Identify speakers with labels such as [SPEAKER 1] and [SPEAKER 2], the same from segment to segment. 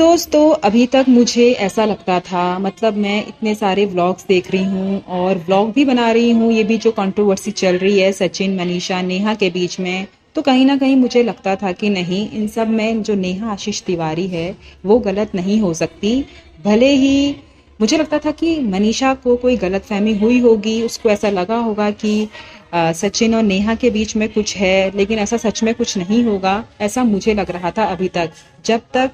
[SPEAKER 1] तो दोस्तों अभी तक मुझे ऐसा लगता था, मतलब मैं इतने सारे व्लॉग्स देख रही हूँ और व्लॉग भी बना रही हूँ, ये भी जो कंट्रोवर्सी चल रही है सचिन, मनीषा, नेहा के बीच में, तो कहीं ना कहीं मुझे लगता था कि नहीं, इन सब में जो नेहा आशीष तिवारी है वो गलत नहीं हो सकती। भले ही मुझे लगता था कि मनीषा को कोई गलतफहमी हुई होगी, उसको ऐसा लगा होगा कि सचिन और नेहा के बीच में कुछ है, लेकिन ऐसा सच में कुछ नहीं होगा, ऐसा मुझे लग रहा था अभी तक, जब तक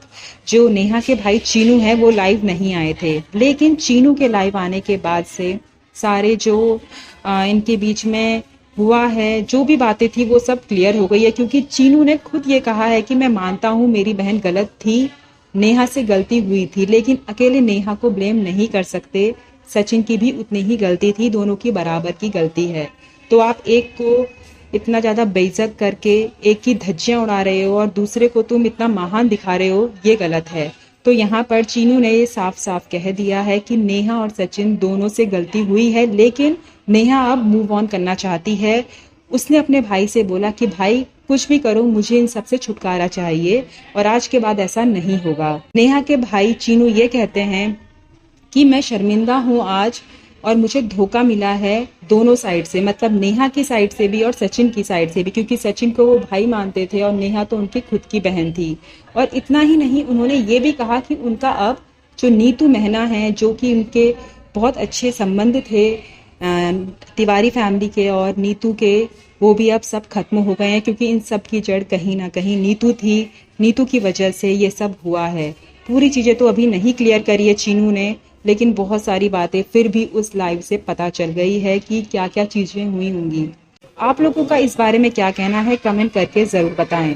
[SPEAKER 1] जो नेहा के भाई चीनू है वो लाइव नहीं आए थे। लेकिन चीनू के लाइव आने के बाद से सारे जो इनके बीच में हुआ है, जो भी बातें थी वो सब क्लियर हो गई है, क्योंकि चीनू ने खुद ये कहा है कि मैं मानता हूँ मेरी बहन गलत थी, नेहा से गलती हुई थी, लेकिन अकेले नेहा को ब्लेम नहीं कर सकते, सचिन की भी उतनी ही गलती थी, दोनों की बराबर की गलती है। तो आप एक को इतना ज्यादा बेइज्जत करके एक की धज्जियां उड़ा रहे हो और दूसरे को तुम इतना महान दिखा रहे हो, ये गलत है। तो यहाँ पर चीनू ने ये साफ साफ कह दिया है कि नेहा और सचिन दोनों से गलती हुई है, लेकिन नेहा अब मूव ऑन करना चाहती है। उसने अपने भाई से बोला कि भाई कुछ भी करो, मुझे इन सब से छुटकारा चाहिए और आज के बाद ऐसा नहीं होगा। नेहा के भाई चीनू ये कहते हैं कि मैं शर्मिंदा हूँ आज, और मुझे धोखा मिला है दोनों साइड से, मतलब नेहा की साइड से भी और सचिन की साइड से भी, क्योंकि सचिन को वो भाई मानते थे और नेहा तो उनकी खुद की बहन थी। और इतना ही नहीं, उन्होंने ये भी कहा कि उनका अब जो नीतू मेहना है, जो कि उनके बहुत अच्छे संबंध थे तिवारी फैमिली के और नीतू के, वो भी अब सब खत्म हो गए हैं, क्योंकि इन सब की जड़ कहीं ना कहीं नीतू थी। नीतू की वजह से ये सब हुआ है। पूरी चीजें तो अभी नहीं क्लियर करी है चीनू ने, लेकिन बहुत सारी बातें फिर भी उस लाइव से पता चल गई है कि क्या क्या चीजें हुई होंगी। आप लोगों का इस बारे में क्या कहना है, कमेंट करके जरूर बताएं।